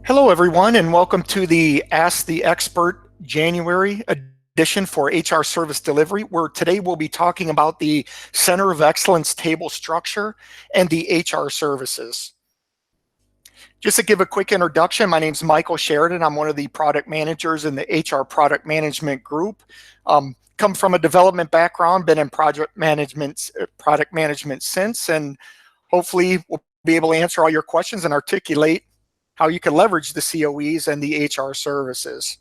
Hello, everyone, and welcome to the Ask the Expert January edition for HR Service Delivery, where today we'll be talking about the Center of Excellence table structure and the HR services. Just to give a quick introduction, my name is Michael Sheridan. I'm one of the product managers in the HR product management group. Come from a development background, been in product management since, and hopefully we'll be able to answer all your questions and articulate how you can leverage the COEs and the HR services.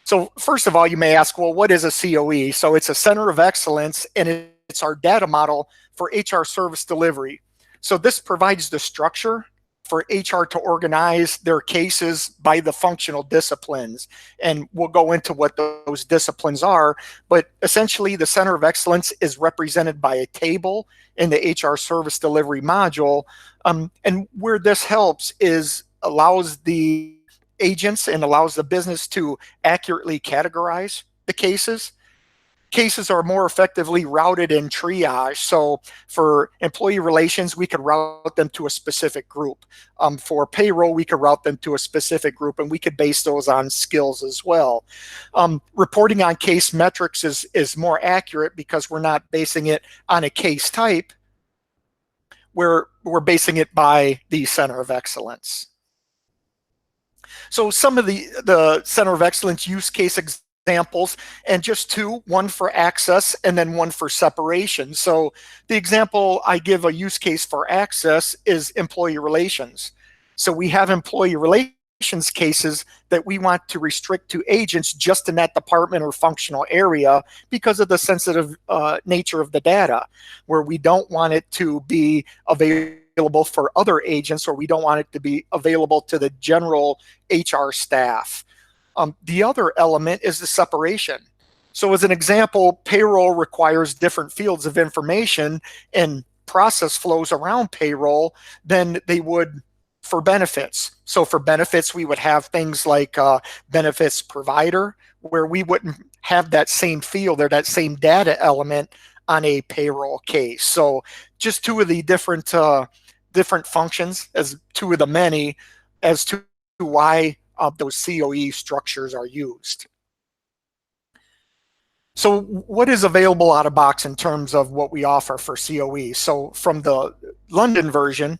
So first of all, you may ask, well, what is a COE? So it's a center of excellence, and it's our data model for HR service delivery. So this provides the structure for HR to organize their cases by the functional disciplines. And we'll go into what those disciplines are. But essentially, the Center of Excellence is represented by a table in the HR service delivery module. And where this helps is allows the agents and allows the business to accurately categorize the cases. Cases are more effectively routed in triage. So for employee relations, we could route them to a specific group. For payroll, we could route them to a specific group, and we could base those on skills as well. Reporting on case metrics is more accurate because we're not basing it on a case type. We're basing it by the Center of Excellence. So some of the Center of Excellence use case examples, and just two, one for access and then one for separation. So the example I give a use case for access is employee relations. So we have employee relations cases that we want to restrict to agents just in that department or functional area because of the sensitive nature of the data, where we don't want it to be available for other agents, or we don't want it to be available to the general HR staff. The other element is the separation. So as an example, payroll requires different fields of information and process flows around payroll than they would for benefits. So for benefits, we would have things like benefits provider, where we wouldn't have that same field or that same data element on a payroll case. So just two of the different functions, as two of the many, as to why those COE structures are used. So what is available out of box in terms of what we offer for COE? So from the London version,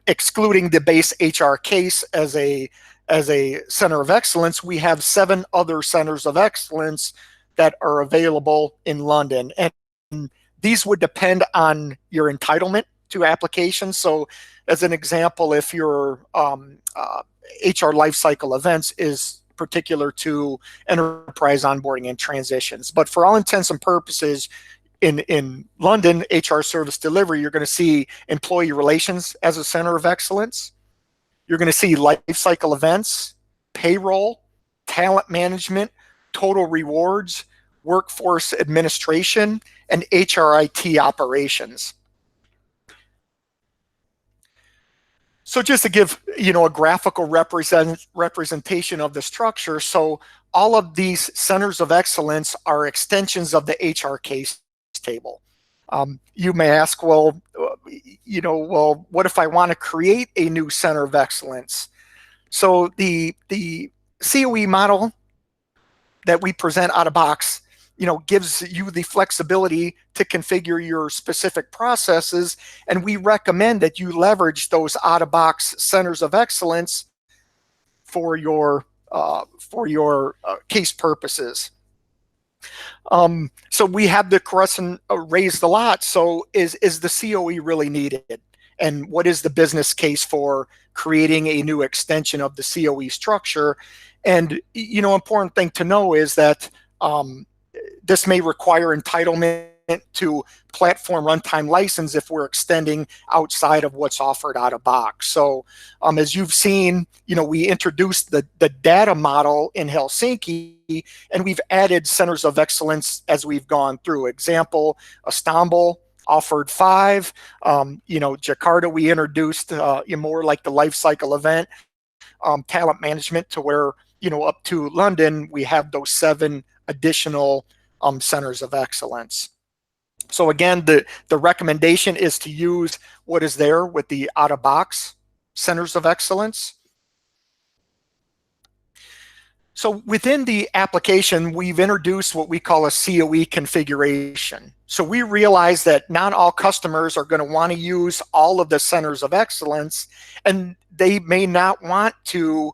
excluding the base HR case as a center of excellence, we have 7 other centers of excellence that are available in London. And these would depend on your entitlement to applications. So as an example, if your HR lifecycle events is particular to enterprise onboarding and transitions. But for all intents and purposes, in London, HR service delivery, you're going to see employee relations as a center of excellence. You're going to see lifecycle events, payroll, talent management, total rewards, workforce administration, and HRIT operations. So just to give a graphical representation of the structure, so all of these centers of excellence are extensions of the HR case table. You may ask, well, what if I want to create a new center of excellence? So the COE model that we present out of box gives you the flexibility to configure your specific processes, and we recommend that you leverage those out-of-box centers of excellence for your case purposes. So we have the question raised a lot. So is the COE really needed? And what is the business case for creating a new extension of the COE structure? And important thing to know is that this may require entitlement to platform runtime license if we're extending outside of what's offered out of box. So as you've seen, we introduced the data model in Helsinki, and we've added centers of excellence as we've gone through. Example, Istanbul offered 5. Jakarta, we introduced more like the life cycle event, talent management, to where up to London, we have those 7 additional centers of excellence. So again, the recommendation is to use what is there with the out-of-box centers of excellence. So within the application, we've introduced what we call a CoE configuration. So we realize that not all customers are going to want to use all of the centers of excellence, and they may not want to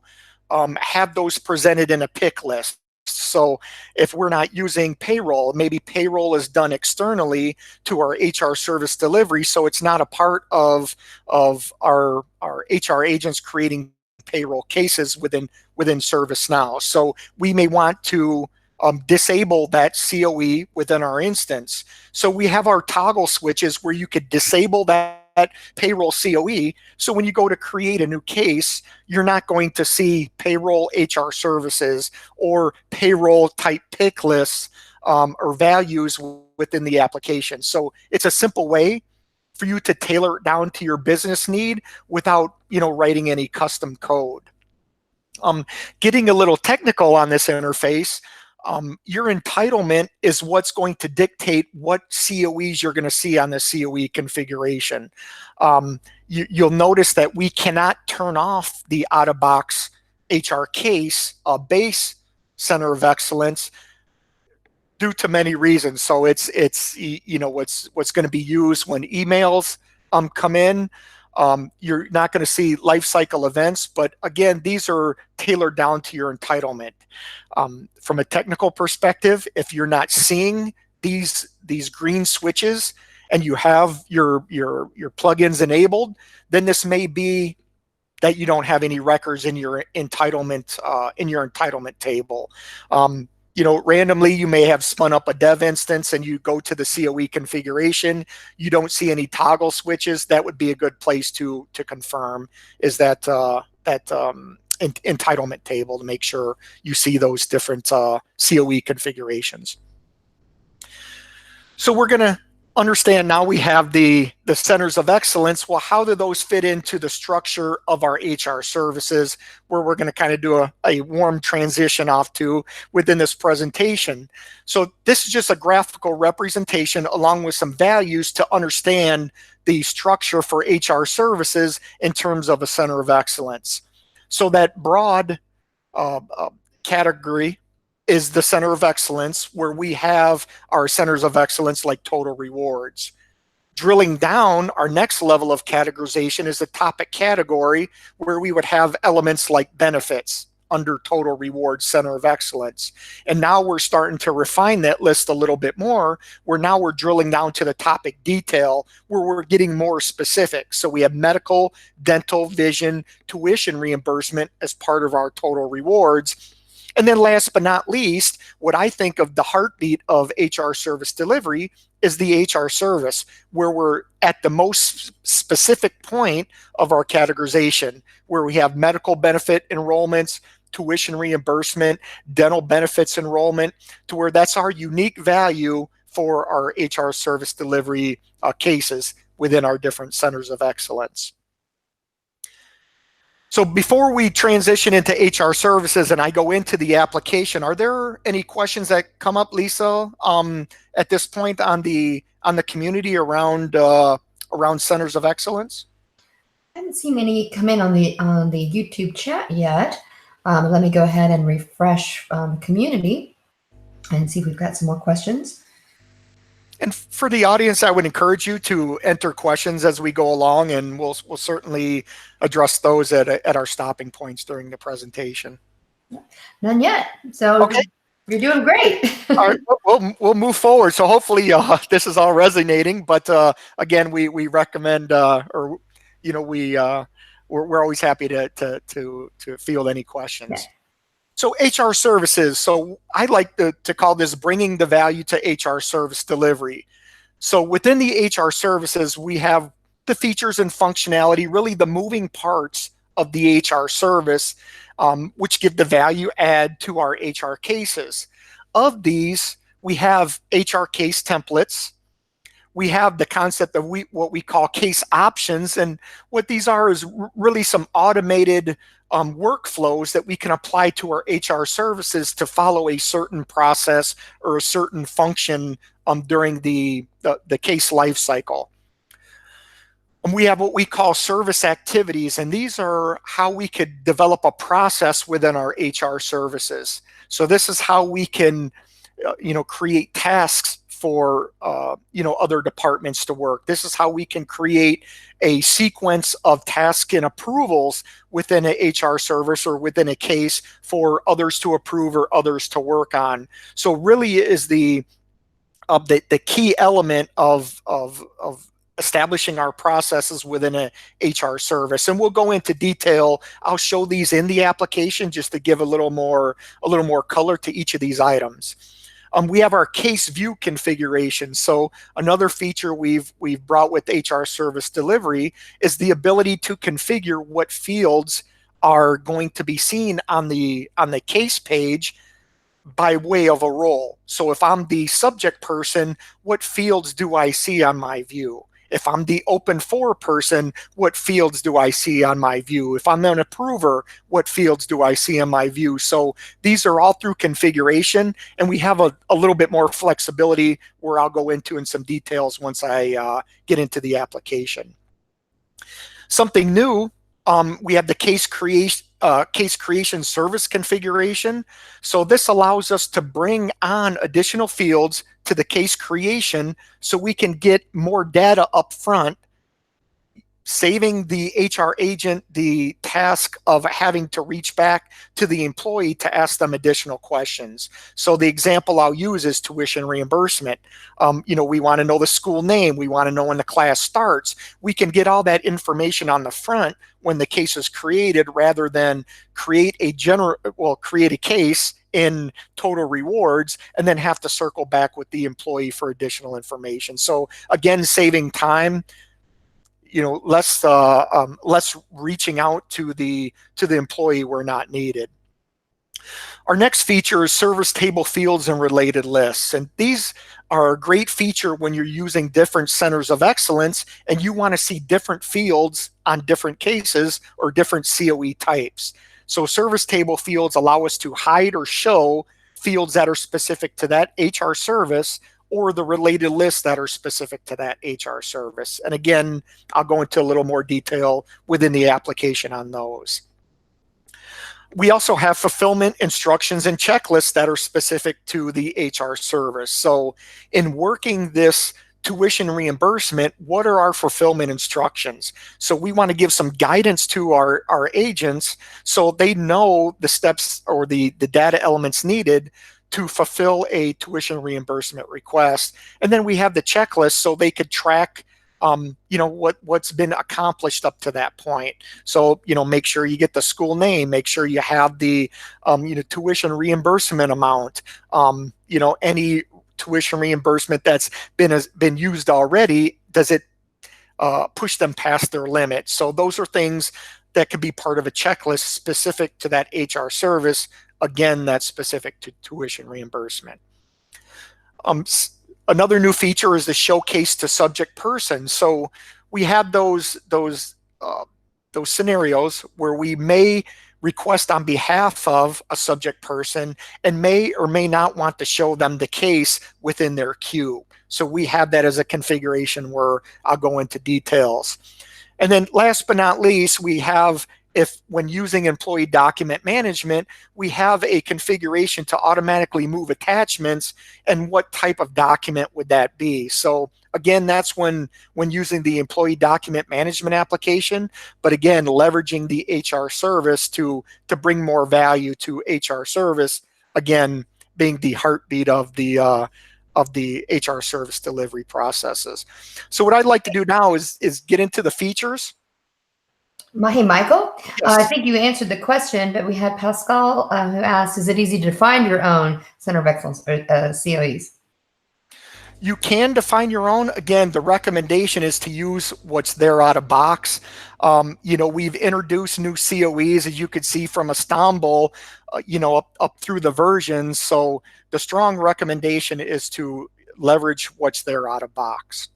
have those presented in a pick list. So if we're not using payroll, maybe payroll is done externally to our HR service delivery, so it's not a part of our HR agents creating payroll cases within ServiceNow. So we may want to disable that CoE within our instance. So we have our toggle switches where you could disable that payroll CoE. So when you go to create a new case, you're not going to see payroll HR services or payroll type pick lists or values within the application. So it's a simple way for you to tailor it down to your business need without, writing any custom code. Getting a little technical on this interface, your entitlement is what's going to dictate what CoEs you're going to see on the CoE configuration. You'll notice that we cannot turn off the out-of-box HR case base center of excellence due to many reasons. So it's what's going to be used when emails come in. You're not going to see life cycle events, but again, these are tailored down to your entitlement. From a technical perspective, if you're not seeing these green switches and you have your plugins enabled, then this may be that you don't have any records in your entitlement table. Randomly you may have spun up a dev instance and you go to the CoE configuration, you don't see any toggle switches. That would be a good place to confirm is that entitlement table to make sure you see those different CoE configurations. So we're going to understand now we have the centers of excellence. Well, how do those fit into the structure of our HR services, where we're going to kind of do a warm transition off to within this presentation. So this is just a graphical representation along with some values to understand the structure for HR services in terms of a center of excellence. So that broad category is the center of excellence, where we have our centers of excellence like total rewards. Drilling down, our next level of categorization is the topic category, where we would have elements like benefits under total rewards center of excellence. And now we're starting to refine that list a little bit more, where now we're drilling down to the topic detail, where we're getting more specific. So we have medical, dental, vision, tuition reimbursement as part of our total rewards. And then last but not least, what I think of the heartbeat of HR service delivery is the HR service, where we're at the most specific point of our categorization, where we have medical benefit enrollments, tuition reimbursement, dental benefits enrollment, to where that's our unique value for our HR service delivery cases within our different centers of excellence. So before we transition into HR services and I go into the application, are there any questions that come up, Lisa, at this point on the community around centers of excellence? I haven't seen any come in on the YouTube chat yet. Let me go ahead and refresh community and see if we've got some more questions. And for the audience, I would encourage you to enter questions as we go along, and we'll certainly address those at our stopping points during the presentation. None yet. So okay. You're doing great. All right, we'll move forward. So hopefully this is all resonating. But again, we recommend, we're always happy to field any questions. Yeah. So HR services. So I like to call this bringing the value to HR service delivery. So within the HR services, we have the features and functionality, really the moving parts of the HR service, which give the value add to our HR cases. Of these, we have HR case templates. We have the concept of what we call case options. And what these are is really some automated workflows that we can apply to our HR services to follow a certain process or a certain function during the case life cycle. And we have what we call service activities, and these are how we could develop a process within our HR services. So this is how we can, create tasks for, other departments to work. This is how we can create a sequence of tasks and approvals within a HR service or within a case for others to approve or others to work on. So really is the key element of establishing our processes within a HR service. And we'll go into detail. I'll show these in the application just to give a little more color to each of these items. We have our case view configuration. So another feature we've brought with HR Service Delivery is the ability to configure what fields are going to be seen on the case page by way of a role. So if I'm the subject person, what fields do I see on my view? If I'm the open for person, what fields do I see on my view? If I'm an approver, what fields do I see on my view? So these are all through configuration, and we have a little bit more flexibility where I'll go into in some details once I get into the application. Something new, we have the case creation service configuration. So this allows us to bring on additional fields to the case creation so we can get more data up front, saving the HR agent the task of having to reach back to the employee to ask them additional questions. So the example I'll use is tuition reimbursement. We want to know the school name. We want to know when the class starts. We can get all that information on the front when the case is created rather than create a case in total rewards and then have to circle back with the employee for additional information. So again, saving time, less reaching out to the employee where not needed. Our next feature is service table fields and related lists. And these are a great feature when you're using different centers of excellence and you want to see different fields on different cases or different CoE types. So service table fields allow us to hide or show fields that are specific to that HR service or the related lists that are specific to that HR service. And again, I'll go into a little more detail within the application on those. We also have fulfillment instructions and checklists that are specific to the HR service. So in working this tuition reimbursement, what are our fulfillment instructions? So we want to give some guidance to our agents so they know the steps or the data elements needed to fulfill a tuition reimbursement request. And then we have the checklist so they could track what's been accomplished up to that point. So, make sure you get the school name, make sure you have the, tuition reimbursement amount, any tuition reimbursement that's been used already, does it push them past their limit? So those are things that could be part of a checklist specific to that HR service. Again, that's specific to tuition reimbursement. Another new feature is the showcase to subject person. So we have those scenarios where we may request on behalf of a subject person and may or may not want to show them the case within their queue. So we have that as a configuration where I'll go into details. And then last but not least, we have, when using employee document management, we have a configuration to automatically move attachments, and what type of document would that be? So again, that's when using the employee document management application, but again, leveraging the HR service to bring more value to HR service, again, being the heartbeat of the HR service delivery processes. So what I'd like to do now is get into the features. Hey, Michael, Yes. I think you answered the question, but we had Pascal who asked, is it easy to define your own Center of Excellence or CoEs? You can define your own. Again, the recommendation is to use what's there out of box. We've introduced new CoEs, as you could see from Istanbul, up through the versions. So the strong recommendation is to leverage what's there out of box.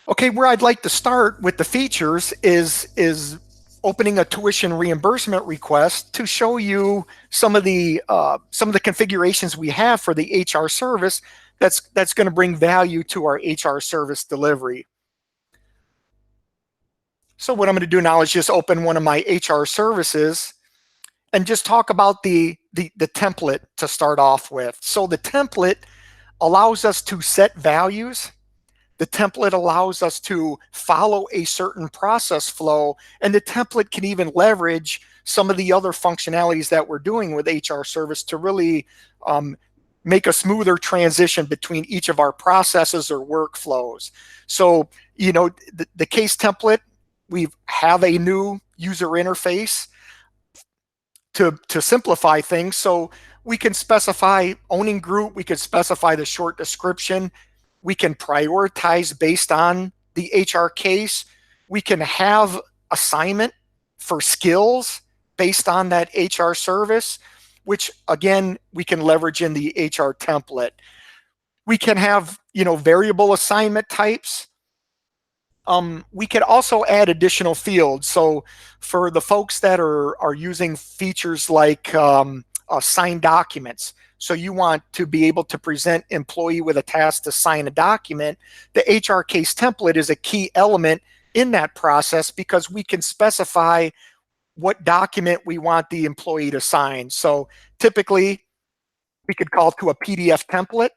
Okay, where I'd like to start with the features is opening a tuition reimbursement request to show you some of the configurations we have for the HR service that's going to bring value to our HR service delivery. So what I'm going to do now is just open one of my HR services and just talk about the template to start off with. So the template allows us to set values. The template allows us to follow a certain process flow, and the template can even leverage some of the other functionalities that we're doing with HR service to really make a smoother transition between each of our processes or workflows. So, you know, the case template, we have a new user interface to simplify things. So we can specify owning group, we could specify the short description, we can prioritize based on the HR case, we can have assignment for skills based on that HR service, which again, we can leverage in the HR template. We can have, you know, variable assignment types. We could also add additional fields. So for the folks that are using features like signed documents, so you want to be able to present employee with a task to sign a document, the HR case template is a key element in that process because we can specify what document we want the employee to sign. So typically we could call to a PDF template.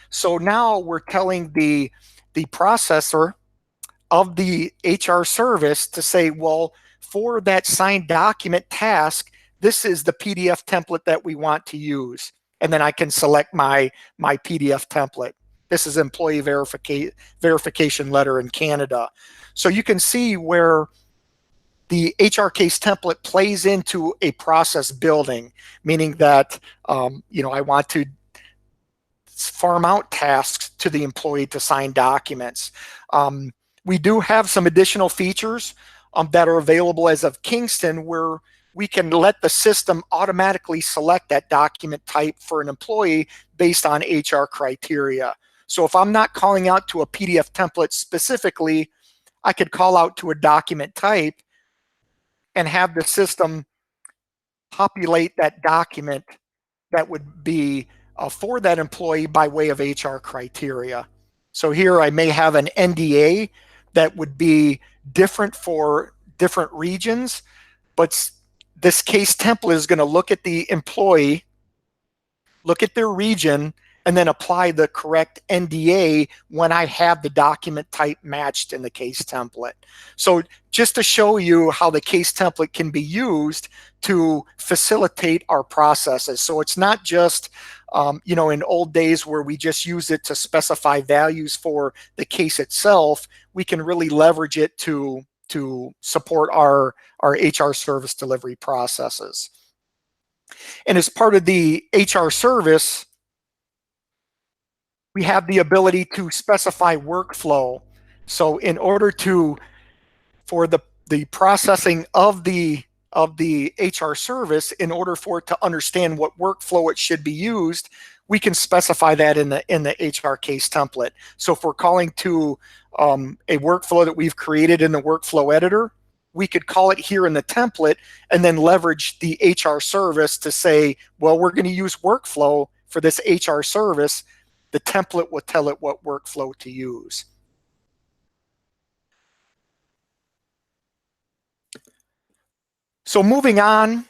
So now we're telling the processor of the HR service to say, well, for that signed document task, this is the PDF template that we want to use. And then I can select my PDF template. This is employee verification letter in Canada. So you can see where the HR case template plays into a process building, meaning that you know, I want to farm out tasks to the employee to sign documents. We do have some additional features that are available as of Kingston where we can let the system automatically select that document type for an employee based on HR criteria. So if I'm not calling out to a PDF template specifically, I could call out to a document type and have the system populate that document that would be for that employee by way of HR criteria. So here I may have an NDA that would be different for different regions, but this case template is going to look at the employee, look at their region, and then apply the correct NDA when I have the document type matched in the case template. So just to show you how the case template can be used to facilitate our processes. So it's not just, you know, in old days where we just use it to specify values for the case itself, we can really leverage it to support our HR service delivery processes. And as part of the HR service, we have the ability to specify workflow. So in order for the processing of the HR service, in order for it to understand what workflow it should be used, we can specify that in the HR case template. So if we're calling to a workflow that we've created in the workflow editor, we could call it here in the template and then leverage the HR service to say, well, we're going to use workflow for this HR service. The template will tell it what workflow to use. So moving on,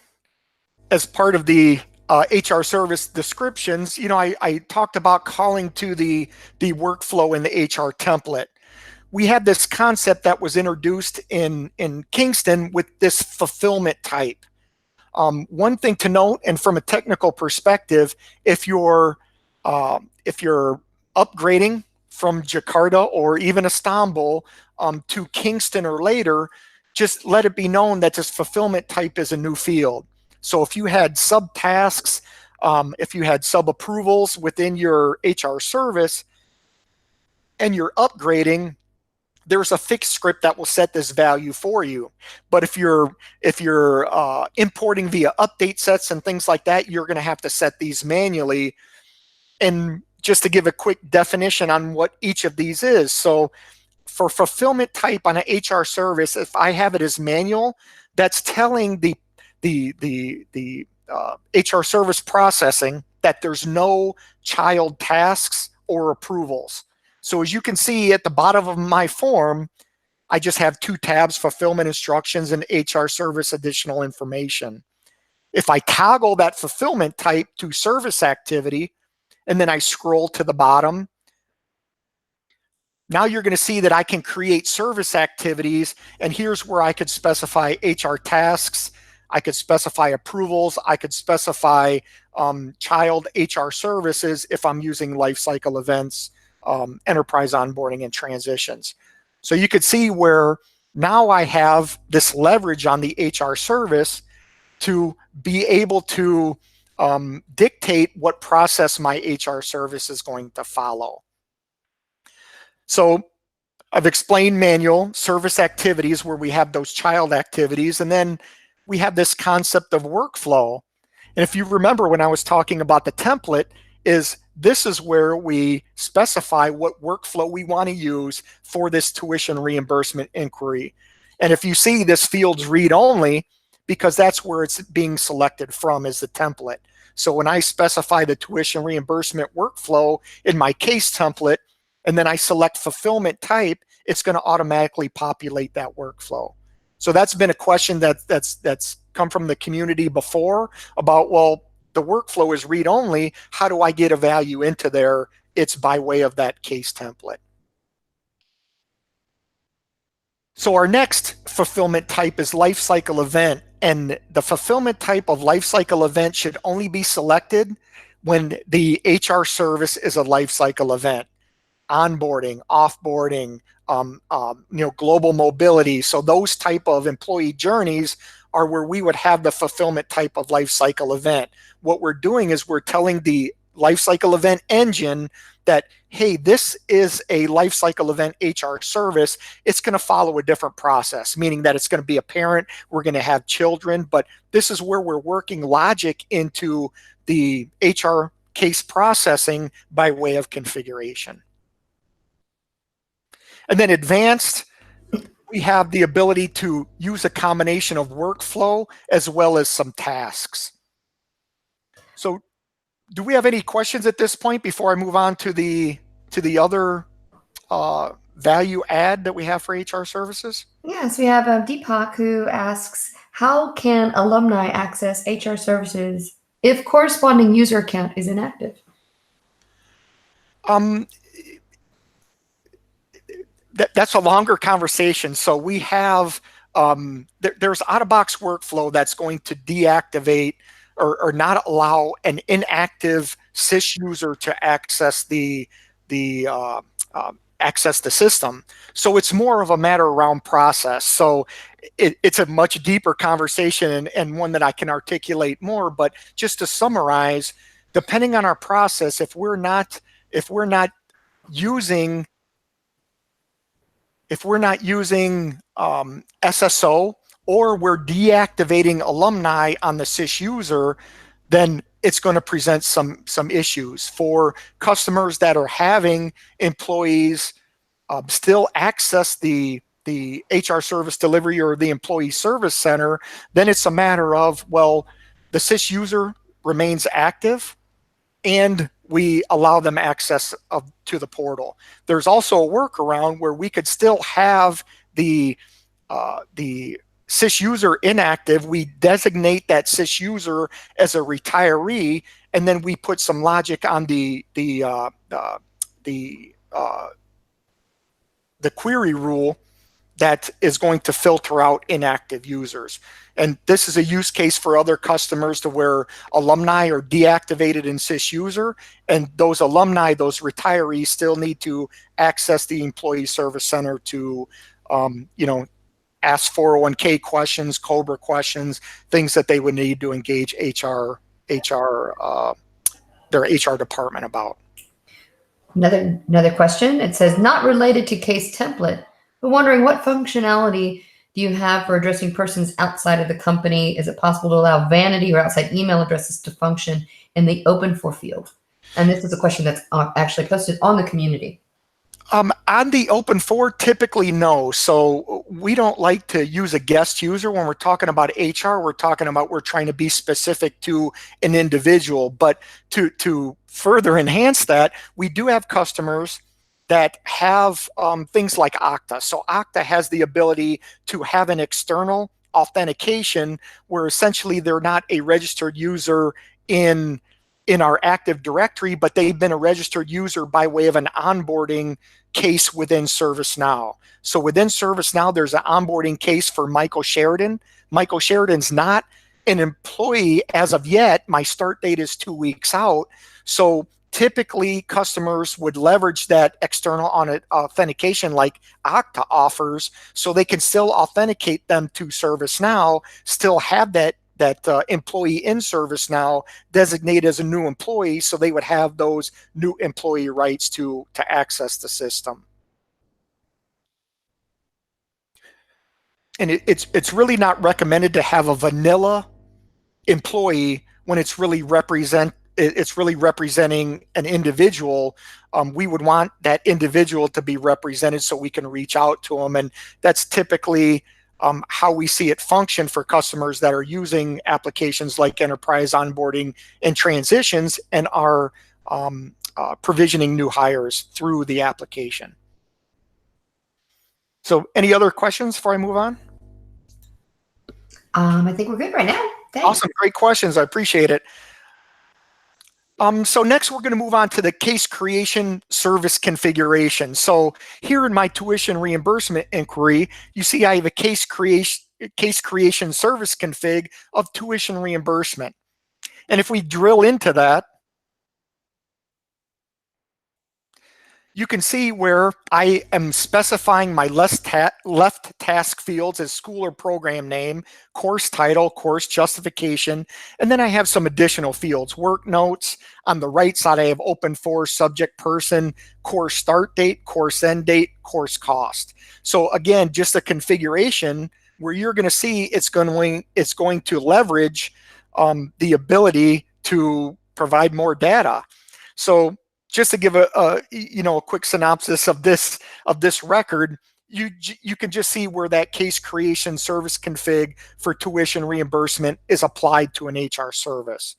as part of the HR service descriptions, you know, I talked about calling to the workflow in the HR template. We had this concept that was introduced in Kingston with this fulfillment type. One thing to note, and from a technical perspective, if you're upgrading from Jakarta or even Istanbul to Kingston or later, just let it be known that this fulfillment type is a new field. So if you had subtasks, if you had sub-approvals within your HR service and you're upgrading, there's a fixed script that will set this value for you. But if you're importing via update sets and things like that, you're going to have to set these manually. And just to give a quick definition on what each of these is. So for fulfillment type on an HR service, if I have it as manual, that's telling the HR service processing that there's no child tasks or approvals. So as you can see at the bottom of my form, I just have two tabs, fulfillment instructions and HR service additional information. If I toggle that fulfillment type to service activity, and then I scroll to the bottom, now you're going to see that I can create service activities, and here's where I could specify HR tasks, I could specify approvals, I could specify child HR services if I'm using lifecycle events, enterprise onboarding, and transitions. So you could see where now I have this leverage on the HR service to be able to dictate what process my HR service is going to follow. So I've explained manual service activities where we have those child activities, and then we have this concept of workflow. And if you remember when I was talking about the template, this is where we specify what workflow we want to use for this tuition reimbursement inquiry. And if you see, this field's read only because that's where it's being selected from, is the template. So when I specify the tuition reimbursement workflow in my case template, and then I select fulfillment type, it's going to automatically populate that workflow. So that's been a question that's come from the community before about, well, the workflow is read only. How do I get a value into there? It's by way of that case template. So our next fulfillment type is lifecycle event, and the fulfillment type of lifecycle event should only be selected when the HR service is a lifecycle event. Onboarding, offboarding, global mobility. So those type of employee journeys are where we would have the fulfillment type of lifecycle event. What we're doing is we're telling the lifecycle event engine that, hey, this is a lifecycle event HR service. It's going to follow a different process, meaning that it's going to be a parent, we're going to have children, but this is where we're working logic into the HR case processing by way of configuration. And then advanced, we have the ability to use a combination of workflow as well as some tasks. So do we have any questions at this point before I move on to the other value add that we have for HR services? Yes, we have Deepak who asks, how can alumni access HR services if corresponding user account is inactive? That's a longer conversation. So we have, there's out-of-box workflow that's going to deactivate or not allow an inactive SIS user to access the system. So it's more of a matter around process. So it's a much deeper conversation and one that I can articulate more. But just to summarize, depending on our process, if we're not using SSO, or we're deactivating alumni on the SIS user, then it's going to present some issues for customers that are having employees still access the HR service delivery or the employee service center. Then it's a matter of, well, the SIS user remains active and we allow them access to the portal. There's also a workaround where we could still have the SIS user inactive. We designate that SIS user as a retiree, and then we put some logic on the query rule that is going to filter out inactive users. And this is a use case for other customers to where alumni are deactivated in SIS user, and those alumni, those retirees, still need to access the employee service center to, ask 401k questions, COBRA questions, things that they would need to engage their HR department about. Another question. It says, not related to case template, but wondering what functionality do you have for addressing persons outside of the company? Is it possible to allow vanity or outside email addresses to function in the open for field? And this is a question that's actually posted on the community. On the open for, typically no. So we don't like to use a guest user when we're talking about HR. We're trying to be specific to an individual. But to further enhance that, we do have customers that have things like Okta. So Okta has the ability to have an external authentication where essentially they're not a registered user in our Active Directory, but they've been a registered user by way of an onboarding case within ServiceNow. So within ServiceNow, there's an onboarding case for Michael Sheridan. Michael Sheridan's not an employee as of yet. My start date is 2 weeks out. So typically customers would leverage that external authentication like Okta offers, so they can still authenticate them to ServiceNow, still have that employee in ServiceNow designated as a new employee, so they would have those new employee rights to access the system. And it's really not recommended to have a vanilla employee when it's really representing an individual. We would want that individual to be represented so we can reach out to them, and that's typically how we see it function for customers that are using applications like enterprise onboarding and transitions and are provisioning new hires through the application. So any other questions before I move on? I think we're good right now. Thanks. Awesome, great questions, I appreciate it. So next we're going to move on to the case creation service configuration. So here in my tuition reimbursement inquiry, you see I have a case creation service config of tuition reimbursement. And if we drill into that, you can see where I am specifying my left task fields as school or program name, course title, course justification, and then I have some additional fields, work notes. On the right side, I have open for, subject person, course start date, course end date, course cost. So again, just a configuration where you're going to see it's going to leverage the ability to provide more data. So just to give a quick synopsis of this record, you can just see where that case creation service config for tuition reimbursement is applied to an HR service.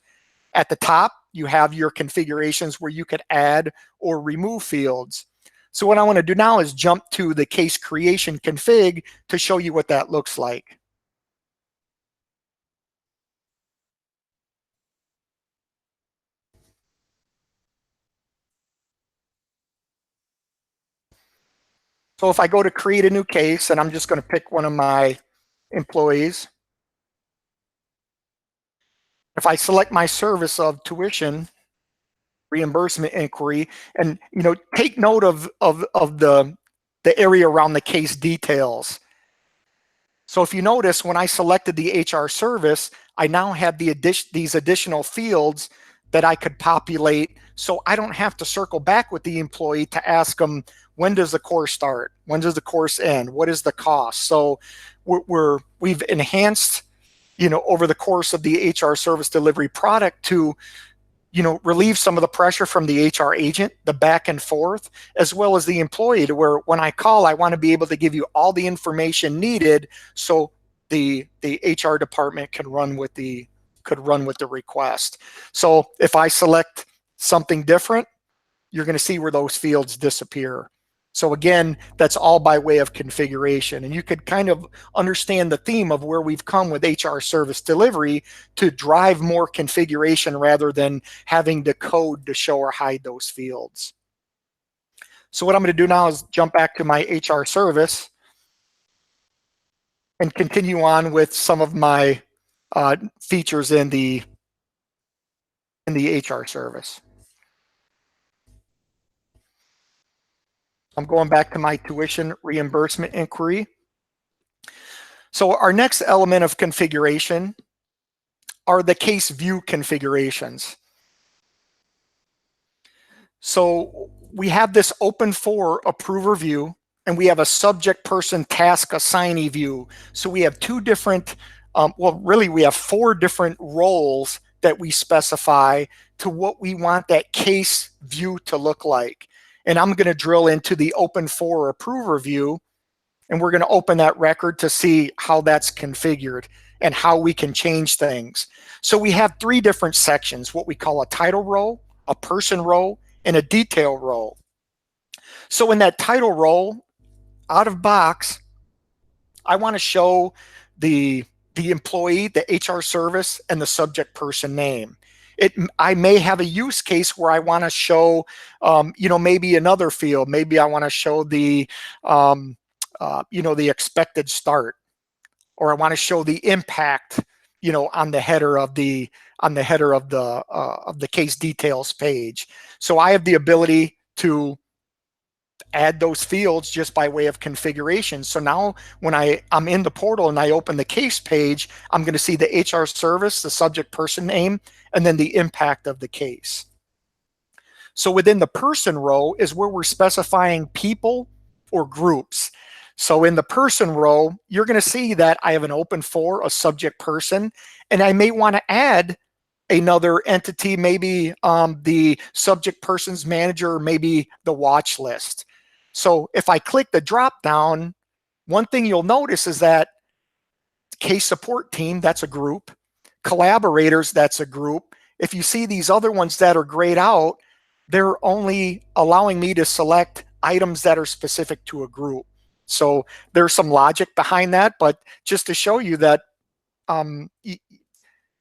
At the top, you have your configurations where you could add or remove fields. So what I want to do now is jump to the case creation config to show you what that looks like. So if I go to create a new case, and I'm just going to pick one of my employees. If I select my service of tuition reimbursement inquiry, and take note of the area around the case details. So if you notice, when I selected the HR service, I now have these additional fields that I could populate, so I don't have to circle back with the employee to ask them, when does the course start? When does the course end? What is the cost? So we've enhanced, over the course of the HR service delivery product to, relieve some of the pressure from the HR agent, the back and forth, as well as the employee, to where when I call, I want to be able to give you all the information needed so the HR department can run with the request. So if I select something different, you're going to see where those fields disappear. So again, that's all by way of configuration. And you could kind of understand the theme of where we've come with HR service delivery to drive more configuration rather than having the code to show or hide those fields. So what I'm going to do now is jump back to my HR service and continue on with some of my features in the HR service. I'm going back to my tuition reimbursement inquiry. So our next element of configuration are the case view configurations. So we have this open for approver view, and we have a subject person task assignee view. So we have two different, we have four different roles that we specify to what we want that case view to look like. And I'm going to drill into the open for approver view, and we're going to open that record to see how that's configured and how we can change things. So we have three different sections, what we call a title row, a person row, and a detail row. So in that title role, out of box, I want to show the employee, the HR service, and the subject person name. I may have a use case where I want to show, maybe another field. Maybe I want to show the, the expected start, or I want to show the impact, on the header of the case details page. So I have the ability to add those fields just by way of configuration. So now when I'm in the portal and I open the case page, I'm going to see the HR service, the subject person name, and then the impact of the case. So within the person row is where we're specifying people or groups. So in the person row, you're going to see that I have an open for a subject person, and I may want to add another entity, maybe the subject person's manager, or maybe the watch list. So if I click the drop down, one thing you'll notice is that case support team, that's a group. Collaborators, that's a group. If you see these other ones that are grayed out, they're only allowing me to select items that are specific to a group. So there's some logic behind that, but just to show you that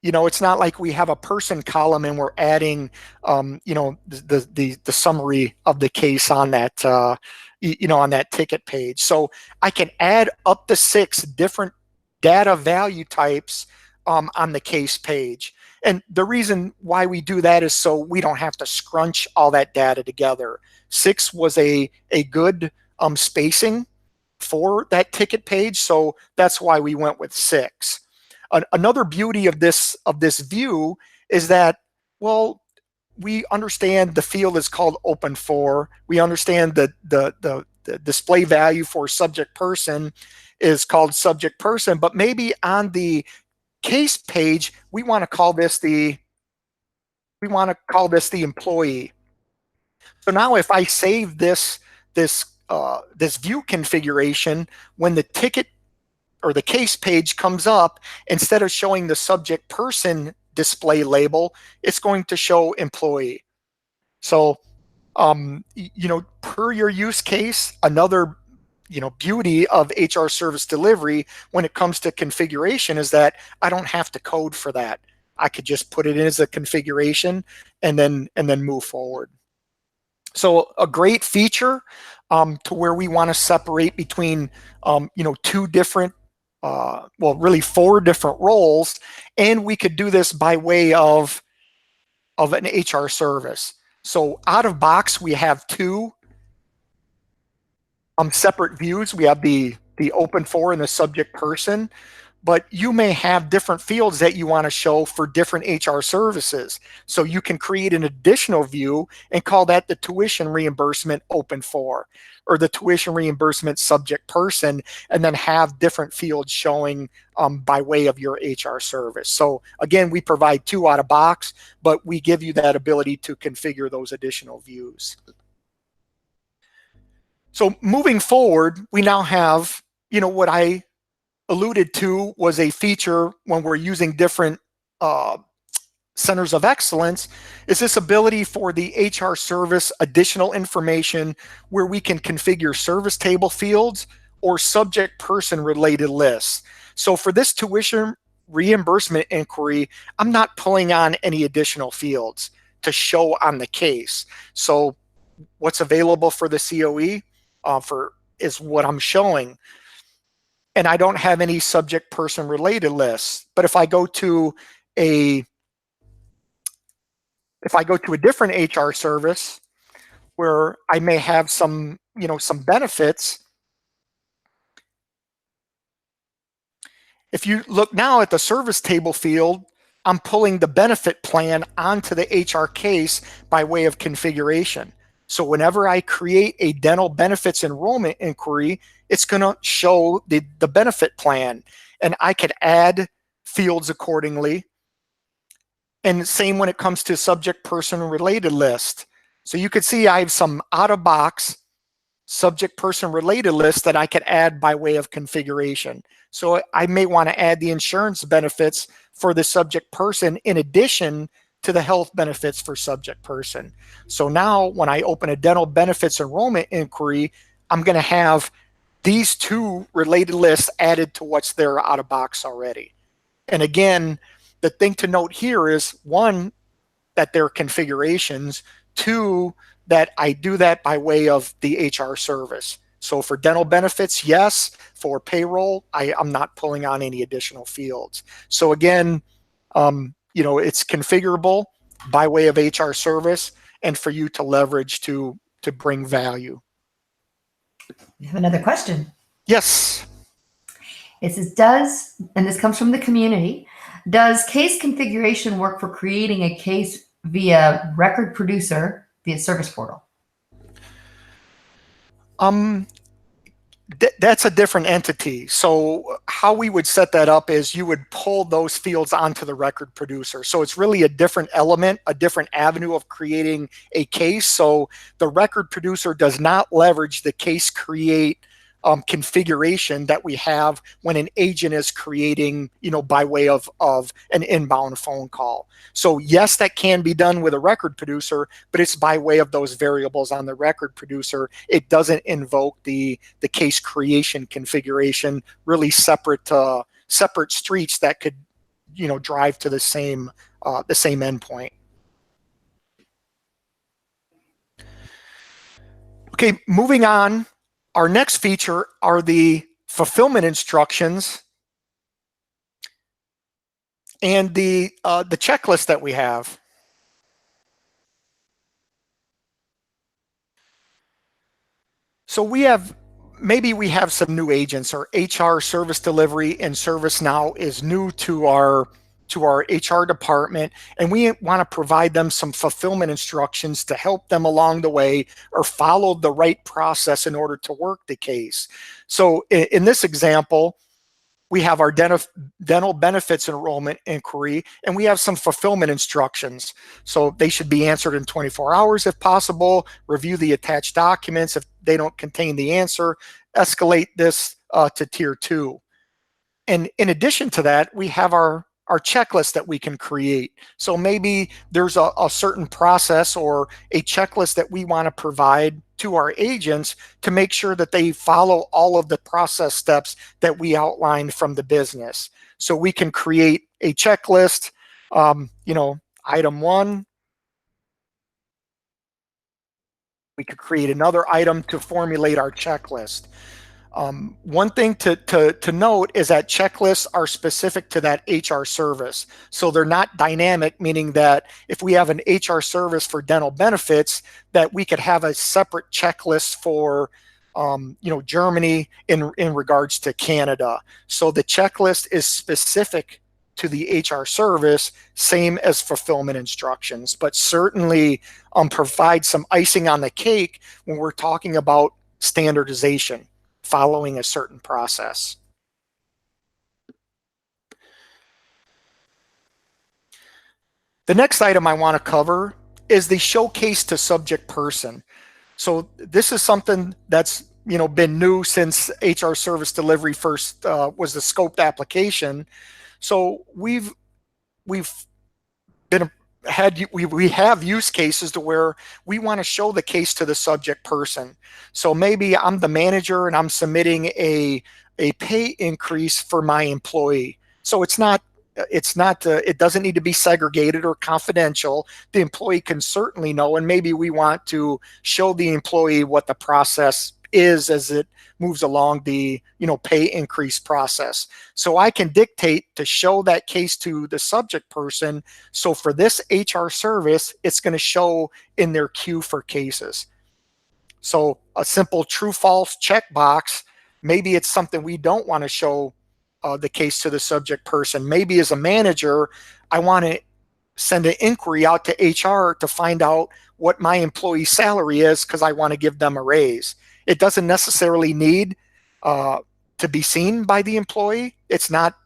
it's not like we have a person column and we're adding, the summary of the case on that, on that ticket page. So I can add up to 6 different data value types on the case page. And the reason why we do that is so we don't have to scrunch all that data together. 6 was a good spacing for that ticket page, so that's why we went with 6. Another beauty of this view is that, well, we understand the field is called open for. We understand the display value for subject person is called subject person, but maybe on the case page we want to call this the employee. So now if I save this view configuration, when the ticket or the case page comes up, instead of showing the subject person display label, it's going to show employee. So, per your use case, another, beauty of HR service delivery when it comes to configuration is that I don't have to code for that. I could just put it in as a configuration and then move forward. So a great feature to where we want to separate between, 2 different really 4 different roles, and we could do this by way of an HR service. So out of box, we have 2 separate views. We have the open for and the subject person, but you may have different fields that you want to show for different HR services. So you can create an additional view and call that the tuition reimbursement open for, or the tuition reimbursement subject person, and then have different fields showing by way of your HR service. So again, we provide 2 out of box, but we give you that ability to configure those additional views. So moving forward, we now have, what I alluded to was a feature when we're using different centers of excellence, is this ability for the HR service additional information where we can configure service table fields or subject person related lists. So for this tuition reimbursement inquiry, I'm not pulling on any additional fields to show on the case. So what's available for the CoE is what I'm showing. And I don't have any subject person related lists. But if I go to a different HR service where I may have some benefits, if you look now at the service table field, I'm pulling the benefit plan onto the HR case by way of configuration. So whenever I create a dental benefits enrollment inquiry, it's going to show the benefit plan, and I could add fields accordingly. And same when it comes to subject person related list. So you could see I have some out of box subject person related list that I could add by way of configuration. So I may want to add the insurance benefits for the subject person in addition to the health benefits for subject person. So now when I open a dental benefits enrollment inquiry, I'm going to have these two related lists added to what's there out of box already. And again, the thing to note here is, one, that they're configurations, two, that I do that by way of the HR service. So for dental benefits, yes. For payroll, I'm not pulling on any additional fields. So again, it's configurable by way of HR service and for you to leverage to bring value. We have another question. Yes. It says, and this comes from the community, does case configuration work for creating a case via record producer via service portal? That's a different entity. So how we would set that up is you would pull those fields onto the record producer. So it's really a different element, a different avenue of creating a case. So the record producer does not leverage the case create configuration that we have when an agent is creating, by way of an inbound phone call. So yes, that can be done with a record producer, but it's by way of those variables on the record producer. It doesn't invoke the case creation configuration, really separate streets that could, drive to the same endpoint. Okay, moving on. Our next feature are the fulfillment instructions and the checklist that we have. So maybe we have some new agents, or HR service delivery and ServiceNow is new to our HR department, and we want to provide them some fulfillment instructions to help them along the way or follow the right process in order to work the case. So in this example, we have our dental benefits enrollment inquiry, and we have some fulfillment instructions. So they should be answered in 24 hours if possible. Review the attached documents. If they don't contain the answer, escalate this to tier 2. And in addition to that, we have our checklist that we can create. So maybe there's a certain process or a checklist that we want to provide to our agents to make sure that they follow all of the process steps that we outlined from the business. So we can create a checklist, item 1. We could create another item to formulate our checklist. One thing to note is that checklists are specific to that HR service. So they're not dynamic, meaning that if we have an HR service for dental benefits, that we could have a separate checklist for Germany in regards to Canada. So the checklist is specific to the HR service, same as fulfillment instructions, but certainly provide some icing on the cake when we're talking about standardization following a certain process. The next item I want to cover is the showcase to subject person. So this is something that's been new since HR service delivery first was the scoped application. So we have use cases to where we want to show the case to the subject person. So maybe I'm the manager and I'm submitting a pay increase for my employee. So it doesn't need to be segregated or confidential. The employee can certainly know, and maybe we want to show the employee what the process is as it moves along the pay increase process. So I can dictate to show that case to the subject person. So for this HR service, it's going to show in their queue for cases. So a simple true false checkbox, maybe it's something we don't want to show the case to the subject person. Maybe as a manager, I want to send an inquiry out to HR to find out what my employee's salary is because I want to give them a raise. It doesn't necessarily need to be seen by the employee. It's not,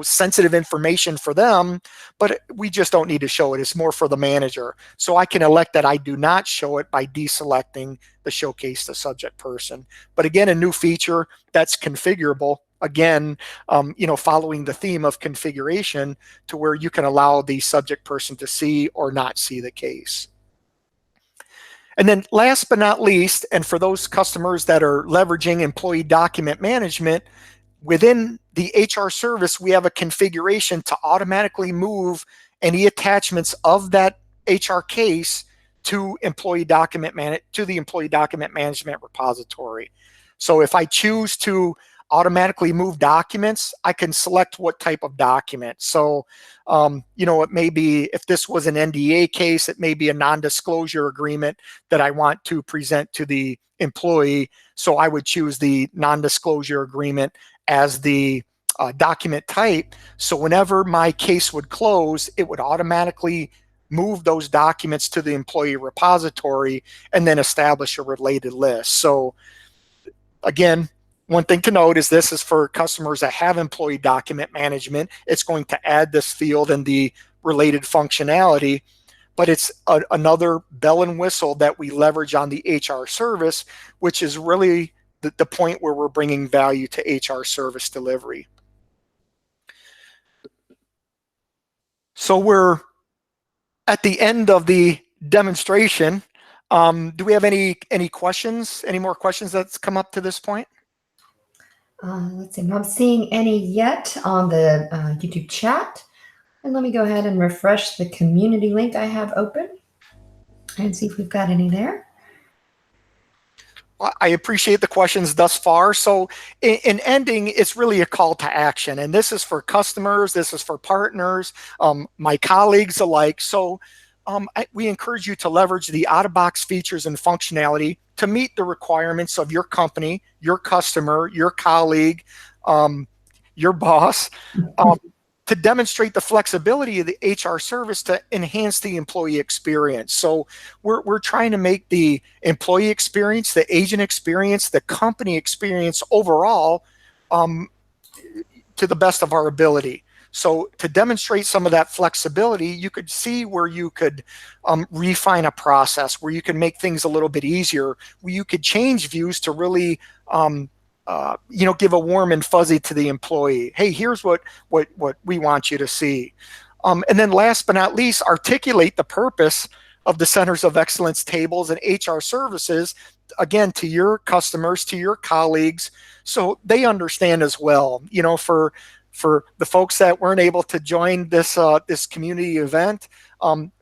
sensitive information for them, but we just don't need to show it. It's more for the manager. So I can elect that I do not show it by deselecting the showcase the subject person. But again, a new feature that's configurable again, following the theme of configuration to where you can allow the subject person to see or not see the case. And then last but not least, and for those customers that are leveraging employee document management, within the HR service, we have a configuration to automatically move any attachments of that HR case to the employee document management repository. So if I choose to automatically move documents, I can select what type of document. So, it may be, if this was an NDA case, it may be a non-disclosure agreement that I want to present to the employee. So I would choose the non-disclosure agreement as the document type. So whenever my case would close, it would automatically move those documents to the employee repository and then establish a related list. So again, one thing to note is this is for customers that have employee document management. It's going to add this field and the related functionality, but it's another bell and whistle that we leverage on the HR service, which is really the point where we're bringing value to HR service delivery. So we're at the end of the demonstration. Do we have any questions? Any more questions that's come up to this point? Let's see. I'm not seeing any yet on the YouTube chat. And let me go ahead and refresh the community link I have open and see if we've got any there. I appreciate the questions thus far. So in ending, it's really a call to action. And this is for customers, this is for partners, my colleagues alike. So we encourage you to leverage the out-of-box features and functionality to meet the requirements of your company, your customer, your colleague, your boss, to demonstrate the flexibility of the HR service to enhance the employee experience. So we're trying to make the employee experience, the agent experience, the company experience overall to the best of our ability. So to demonstrate some of that flexibility, you could see where you could refine a process, where you can make things a little bit easier, where you could change views to really give a warm and fuzzy to the employee. Hey, here's what we want you to see. And then last but not least, articulate the purpose of the Centers of Excellence tables and HR services, again, to your customers, to your colleagues, so they understand as well. For the folks that weren't able to join this community event,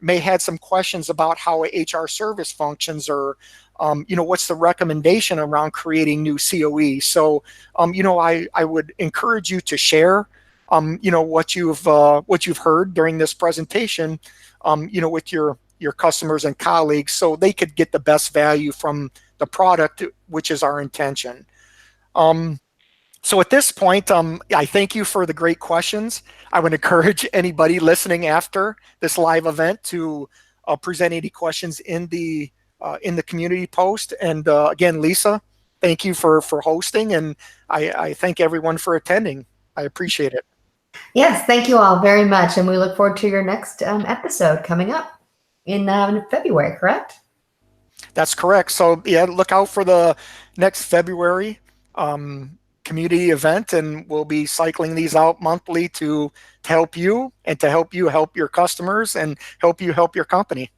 may had some questions about how a HR service functions, or what's the recommendation around creating new CoE. So I would encourage you to share what you've heard during this presentation with your customers and colleagues, so they could get the best value from the product, which is our intention. So at this point, I thank you for the great questions. I would encourage anybody listening after this live event to present any questions in the community post. And again, Lisa, thank you for hosting, and I thank everyone for attending. I appreciate it. Yes, thank you all very much, and we look forward to your next episode coming up in February, correct? That's correct. So yeah, look out for the next February community event, and we'll be cycling these out monthly to help you and to help you help your customers and help you help your company.